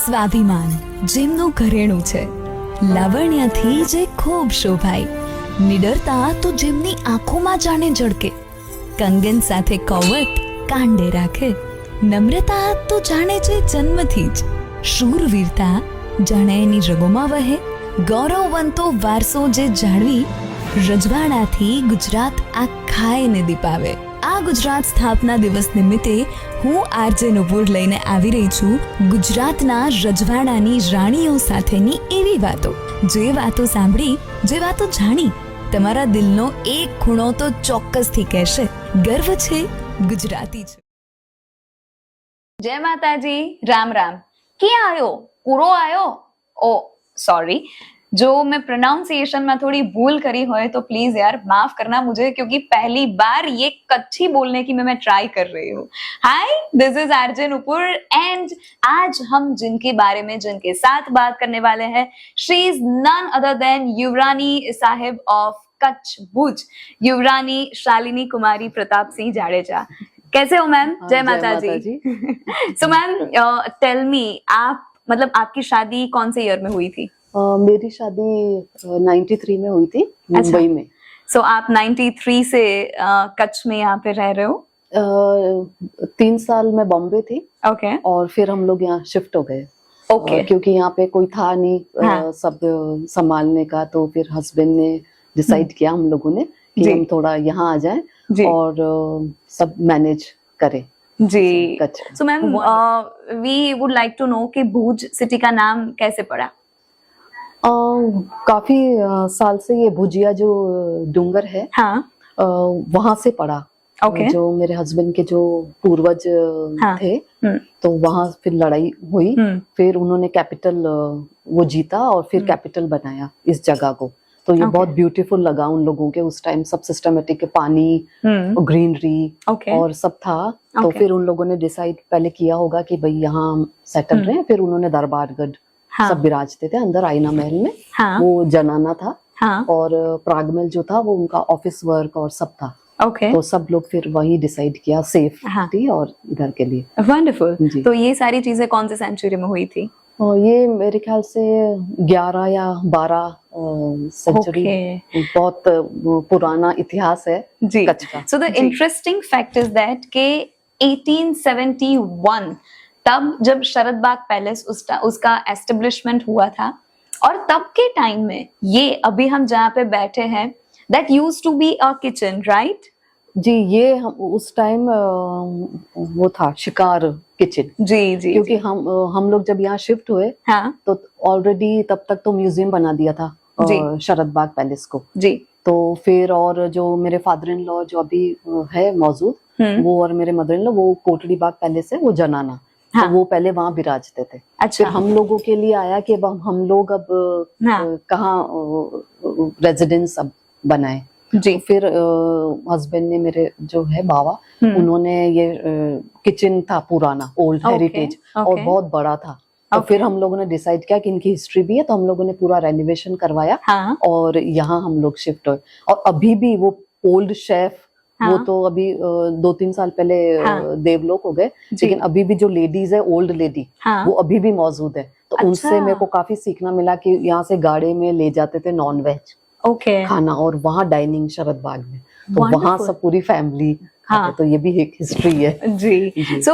સ્વાભિમાન જેમનું ઘરેણું છે, લાવણ્યથી જે ખૂબ શોભાય, નિડરતા તો જેમની આંખોમાં જાણે ઝળકે, કંગન સાથે કૌવત કાંડે રાખે, નમ્રતા તો જાણે છે જન્મથી જ, શૂરવીરતા જાણે એની રગોમાં વહે, ગૌરવવંતો વારસો જે જાળવી, રજવાડાથી ગુજરાત આખાયને દીપાવે. આ ગુજરાત સ્થાપના દિવસ નિમિત્તે હું આરજે નુપુર લઈને આવી રહી છું ગુજરાતના રજવાડાની રાણીઓ સાથેની એવી વાતો, જે વાતો સાંભળી, જે વાતો જાણી તમારા દિલનો એક ખૂણો તો ચોક્કસથી કહેશે ગર્વ છે, ગુજરાતી છે. જય માતાજી, રામ રામ. ક્યાં આયો? પૂરો આયો? ओ सॉरी, जो मैं प्रोनाउंसिएशन में थोड़ी भूल करी हो तो प्लीज यार माफ करना मुझे, क्योंकि पहली बार ये कच्ची बोलने की मैं ट्राई कर रही हूँ. Hi, this is RJ Nupur and आज हम जिनके बारे में, जिनके साथ बात करने वाले हैं, she is none other than Yuvrani Sahib of Kutch Bhuj, Yuvrani Shalini Kumari Pratap Singh Jadeja. कैसे हो मैम? जय माता जी. सो मैम टेल मी, आप मतलब आपकी शादी कौन से ईयर में हुई थी? मेरी शादी 93 में हुई थी, मुंबई में. सो आप 93 से कच्छ में यहाँ पे रह रहे हो? 3 साल मैं बॉम्बे थी. ओके. और फिर हम लोग यहाँ शिफ्ट हो गए. ओके. क्योंकि यहाँ पे कोई था नहीं सब संभालने का, तो फिर हस्बैंड ने डिसाइड किया हम लोगों ने कि हम थोड़ा यहाँ आ जाएं और सब मैनेज करें. जी. So ma'am we would like to know कि भुज सिटी का नाम कैसे पड़ा? काफी साल से ये भुजिया जो डूंगर है, हाँ, वहां से पड़ा. ओके. जो मेरे हस्बैंड के जो पूर्वज थे, तो वहां फिर लड़ाई हुई, फिर उन्होंने कैपिटल वो जीता और फिर कैपिटल बनाया इस जगह को. तो ये बहुत ब्यूटीफुल लगा उन लोगों के उस टाइम, सब सिस्टमेटिक, पानी, ग्रीनरी और सब था. तो फिर उन लोगों ने डिसाइड पहले किया होगा कि भाई यहाँ हम सेटल रहे. फिर उन्होंने दरबारगढ़ सब विराजते थे अंदर आईना महल में. वो जनाना था. और प्राग महल जो था वो उनका ऑफिस वर्क और सब था. तो सब लोग फिर वही डिसाइड किया सेफ थी और इधर के लिए. वंडरफुल. तो ये सारी चीजें कौन से सेंचुरी में हुई थी? ये मेरे ख्याल से 11 या 12 सेंचुरी. बहुत पुराना इतिहास है जी. कच्छ का. So the interesting fact is that के 1871 तब जब शरद बाग पैलेस उसका एस्टेब्लिशमेंट हुआ था, और तब के टाइम में ये अभी हम जहाँ पे बैठे हैं, that used to be a kitchen, right? जी. ये उस टाइम वो था शिकार किचन. जी जी. क्योंकि हम लोग जब यहाँ शिफ्ट हुए, तो ऑलरेडी तब तक तो म्यूजियम बना दिया था शरद बाग पैलेस को. जी. तो फिर और जो मेरे फादर इन लॉ जो अभी है मौजूद, वो और मेरे मदर इन लॉ, वो कोटड़ी बाग पैलेस है, वो जनाना. तो वो पहले वहाँ विराजते थे. अच्छा. फिर हम लोगों के लिए आया कि अब हम लोग अब कहाँ रेजिडेंस अब बनाए. जी. फिर हस्बैंड ने मेरे जो है बाबा, उन्होंने ये किचन था पुराना, ओल्ड हेरिटेज, और बहुत बड़ा था. तो फिर हम लोगों ने डिसाइड किया कि इनकी हिस्ट्री भी है, तो हम लोगों ने पूरा रेनोवेशन करवाया. और यहाँ हम लोग शिफ्ट हुए. और अभी भी वो ओल्ड शेफ, वो तो अभी 2-3 साल पहले देवलोक हो गए, लेकिन अभी भी जो लेडीज है, ओल्ड लेडी, वो अभी भी मौजूद है. तो उनसे मेरे को काफी सीखना मिला कि यहाँ से गाड़ी में ले जाते थे नॉन वेज खाना, और वहाँ डाइनिंग शरद बाग में, तो वहाँ सब पूरी फैमिली. तो ये भी एक हिस्ट्री है जी. So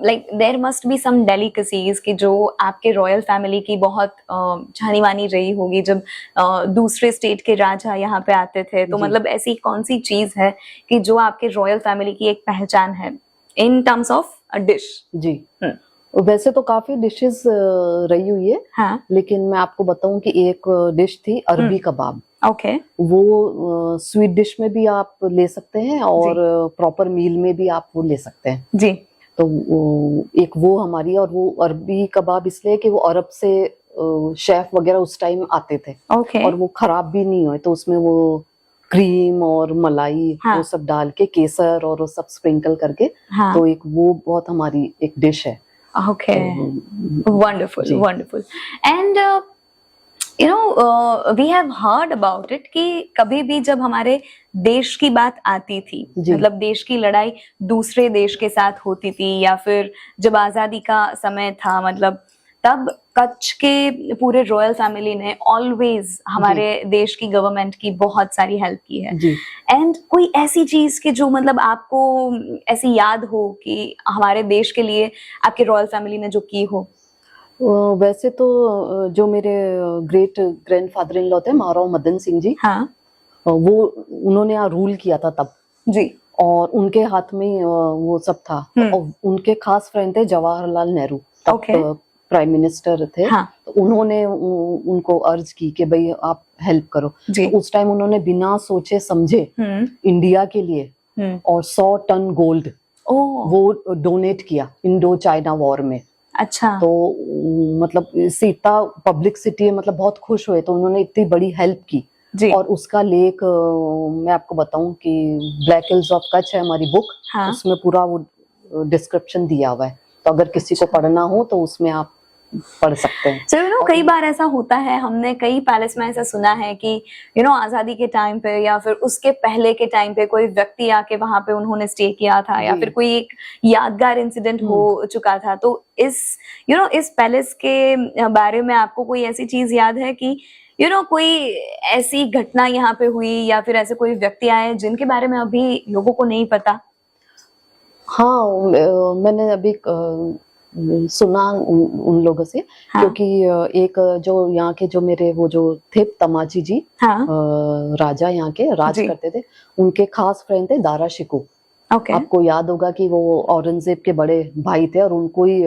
like there must be some delicacies कि जो आपके रॉयल फैमिली की बहुत जानी मानी रही होगी जब दूसरे स्टेट के राजा यहाँ पे आते थे. तो मतलब ऐसी कौन सी चीज है कि जो आपके रॉयल फैमिली की एक पहचान है in terms of a dish? जी. वैसे तो काफी डिशेस रही हुई है, लेकिन मैं आपको बताऊं कि एक डिश थी अरबी कबाब. ओके. वो स्वीट डिश में भी आप ले सकते हैं और प्रॉपर मील में भी आप वो ले सकते हैं जी. तो एक वो हमारी, और वो अरबी कबाब इसलिए कि वो अरब से शेफ वगैरह उस टाइम आते थे. और वो खराब भी नहीं हुए, तो उसमें वो क्रीम और मलाई वो सब डाल के, केसर और वो सब स्प्रिंकल करके, तो एक वो बहुत हमारी एक डिश है. Okay. Wonderful, wonderful. And you know we have heard about it कि कभी भी जब हमारे देश की बात आती थी, जी। मतलब देश की लड़ाई दूसरे देश के साथ होती थी, या फिर जब आजादी का समय था, मतलब तब कच्छ के पूरे रॉयल फैमिली ने ऑलवेज हमारे देश की गवर्नमेंट की बहुत सारी हेल्प की है। जी। एंड कोई ऐसी चीज कि जो मतलब आपको ऐसी याद हो कि हमारे देश के लिए आपके रॉयल फैमिली ने जो की हो? वैसे तो जो मेरे ग्रेट ग्रैंडफादर इन लॉ थे महाराव मदन सिंह जी, हाँ वो उन्होंने यहाँ रूल किया था तब जी। और उनके हाथ में वो सब था। और उनके खास फ्रेंड थे जवाहरलाल नेहरू, तब Okay. प्राइम मिनिस्टर थे। हाँ। तो उन्होंने उनको अर्ज की कि भाई आप हेल्प करो। जी। तो उस टाइम उन्होंने बिना सोचे समझे इंडिया के लिए और 100 टन गोल्ड वो डोनेट किया इंडो चाइना वॉर में। अच्छा। तो मतलब सीता पब्लिक सिटी है, मतलब बहुत खुश हुए, तो उन्होंने इतनी बड़ी हेल्प की जी। और उसका लेख मैं आपको बताऊं कि ब्लैक हिल्स ऑफ कच्छ है हमारी बुक। हाँ। उसमें पूरा वो डिस्क्रिप्शन दिया हुआ है, तो अगर किसी को पढ़ना हो तो उसमें आप पढ़ सकते हैं। So, you know, कई बार ऐसा होता है, हमने कई पैलेस में ऐसा सुना है कि यू नो आजादी के टाइम पे या फिर उसके पहले के टाइम पे कोई व्यक्ति आके वहां पे उन्होंने स्टे किया था, या फिर कोई एक यादगार इंसिडेंट हो चुका था। तो इस यू नो इस पैलेस के बारे में आपको कोई ऐसी चीज याद है कि यू नो कोई ऐसी घटना यहाँ पे हुई, या फिर ऐसे कोई व्यक्ति आए जिनके बारे में अभी लोगों को नहीं पता? हाँ, मैंने अभी सुना उन लोगों से। हाँ। क्योंकि एक जो यहाँ के जो मेरे वो जो थे तमाची जी, हाँ। राजा यहाँ के राज करते थे, उनके खास फ्रेंड थे दारा शिकोह। Okay. आपको याद होगा कि वो औरंगजेब के बड़े भाई थे और उनको ही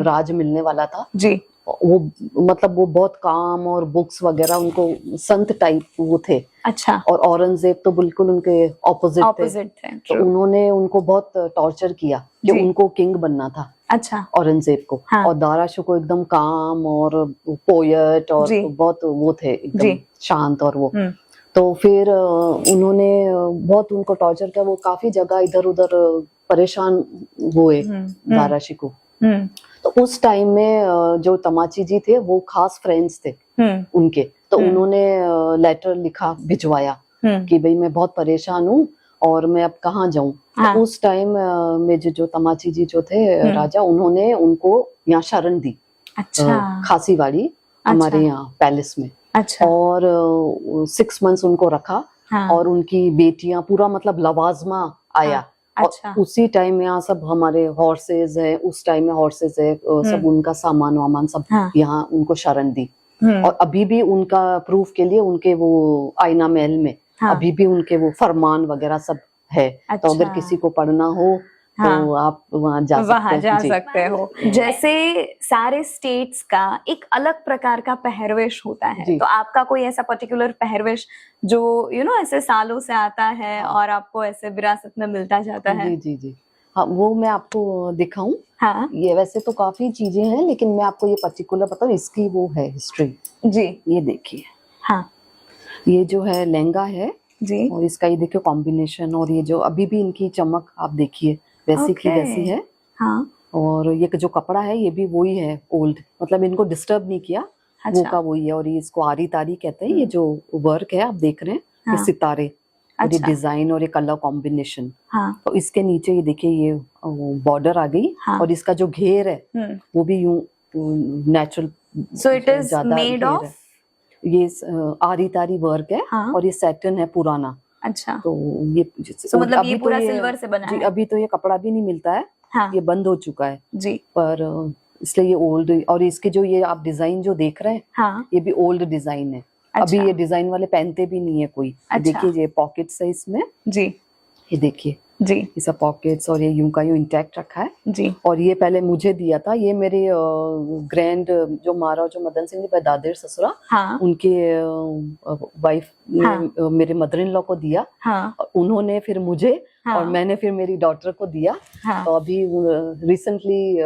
राज मिलने वाला था जी। वो मतलब वो बहुत काम और बुक्स वगैरह, उनको संत टाइप वो थे। अच्छा। और औरंगजेब तो बिल्कुल उनके ऑपोजिट थे। तो उन्होंने उनको बहुत टॉर्चर किया कि उनको किंग बनना था। अच्छा। औरंगजेब को। हाँ। और दारा शिकोह एकदम काम और पोएट और बहुत वो थे, एकदम शांत और वो। तो फिर उन्होंने बहुत उनको टॉर्चर किया, वो काफी जगह इधर उधर परेशान हुए दारा शिकोह। तो उस टाइम में जो तमाची जी थे वो खास फ्रेंड्स थे उनके, तो उन्होंने लेटर लिखा भिजवाया कि भाई मैं बहुत परेशान हूँ और मैं अब कहाँ जाऊं। हाँ। तो उस टाइम में जो तमाची जी जो थे राजा, उन्होंने उनको यहाँ शरण दी। अच्छा। खासीवाड़ी हमारे यहाँ पैलेस में। अच्छा। और 6 मंथ्स उनको रखा। हाँ। और उनकी बेटियां पूरा मतलब लवाजमा आया। हाँ। अच्छा। और उसी टाइम में यहाँ सब हमारे हॉर्सेज है, उस टाइम में हॉर्सेज है, सब उनका सामान वामान सब। हाँ। यहाँ उनको शरण दी। और अभी भी उनका प्रूफ के लिए उनके वो आईना महल में। हाँ। अभी भी उनके वो फरमान वगैरह सब है। अच्छा। तो अगर किसी को पढ़ना हो तो हाँ। आप वहाँ जा सकते हो। जैसे सारे स्टेट्स का एक अलग प्रकार का पहरवेश होता है, तो आपका कोई ऐसा पर्टिकुलर पहरवेश जो यू नो ऐसे सालों से आता है और आपको ऐसे विरासत में मिलता जाता है? जी जी जी हाँ, वो मैं आपको दिखाऊं। हाँ। ये वैसे तो काफी चीजें हैं, लेकिन मैं आपको ये पर्टिकुलर बताऊं, इसकी वो है हिस्ट्री जी। ये देखिए। हाँ। ये जो है लहंगा है जी, और इसका ये देखिए कॉम्बिनेशन, और ये जो अभी भी इनकी चमक आप देखिए वैसी की वैसी है। हाँ। और ये जो कपड़ा है ये भी वही है ओल्ड, मतलब इनको डिस्टर्ब नहीं किया। अच्छा। वो का वही है। और ये इसको आरी तारी कहते हैं। ये जो वर्क है आप देख रहे हैं। हाँ। ये सितारे। अच्छा। और ये डिजाइन और ये कलर कॉम्बिनेशन। हाँ। तो इसके नीचे ये देखिए ये बॉर्डर आ गई। हाँ। और इसका जो घेर है वो भी यूं natural. So it is made of, ये आरी तारी वर्क है। हाँ। और ये सैटिन है पुराना। अच्छा। तो ये मतलब ये पूरा सिल्वर से बना है। अभी तो ये कपड़ा भी नहीं मिलता है। हाँ। ये बंद हो चुका है जी। पर इसलिए ये ओल्ड, और इसके जो ये आप डिजाइन जो देख रहे हैं। हाँ। ये भी ओल्ड डिजाइन है। अच्छा। अभी ये डिजाइन वाले पहनते भी नहीं है कोई। अच्छा। देखिए ये पॉकेट्स है इसमें जी। ये देखिए जी, ये सब पॉकेट्स, और ये यूं का यूं इंटैक्ट रखा है जी। और ये पहले मुझे दिया था, ये मेरे ग्रैंड जो महाराज जो मदन सिंह जी दादेर ससुरा। हाँ। उनके वाइफ ने मेरे मदर इन लॉ को दिया। हाँ। उन्होंने फिर मुझे। हाँ। और मैंने फिर मेरी डॉटर को दिया। हाँ। तो अभी रिसेंटली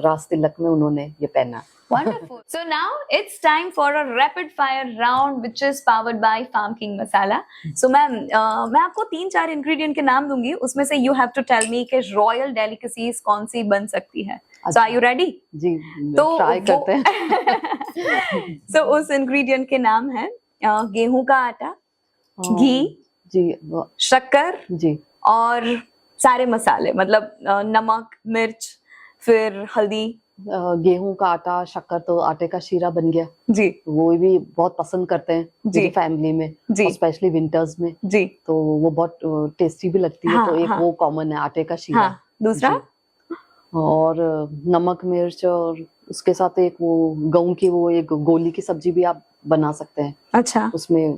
रास तिलक में उन्होंने ये पहना। Wonderful. So now it's time for a rapid fire round which is powered by Farm King Masala. So मैं आपको 3-4 इंग्रेडिएंट के नाम दूंगी, उसमें से you have to tell me कि रॉयल डेलिकेसीज कौन सी बन सकती है। सो आर यू रेडी? जी, तो ट्राई करते हैं। सो उस इंग्रेडिएंट के नाम है गेहूं का आटा, घी, जी शक्कर जी और सारे मसाले, मतलब नमक, मिर्च, फिर हल्दी। गेहूं का आटा, शक्कर, तो आटे का शीरा बन गया जी वो भी बहुत पसंद करते हैं जी। मेरी फैमिली में, जी। और स्पेशली विंटर्स में, जी तो वो बहुत टेस्टी भी लगती है। हाँ, तो एक हाँ। वो कॉमन है आटे का शीरा। हाँ, दूसरा? जी। और नमक मिर्च, और उसके साथ एक वो गेहूं की वो एक गोली की सब्जी भी आप बना सकते हैं। अच्छा। उसमें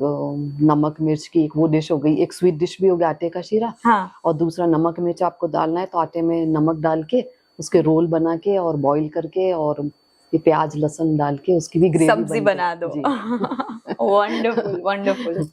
नमक मिर्च की एक वो डिश हो गई, एक स्वीट डिश भी हो गया आटे का शीरा, हाँ और दूसरा नमक मिर्च आपको डालना है तो आटे में नमक डाल के उसके रोल बना के और बॉईल करके और ये प्याज लहसुन डाल के उसकी भी ग्रेवी सब्जी बना दो। Wonderful wonderful.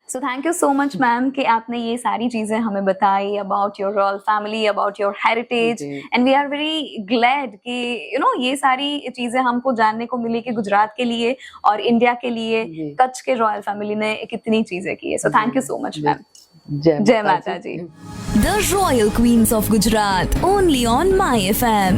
So thank you so much ma'am कि आपने ये सारी चीजें हमें बताई about your royal family, about your heritage, जी। And we are very glad कि यू नो ये सारी चीजें हमको जानने को मिली कि गुजरात के लिए और इंडिया के लिए जी। कच्छ के रॉयल फैमिली ने कितनी चीजें की है। सो thank you so much ma'am. जय जय माता जी। The Royal Queens of Gujarat, only on My FM.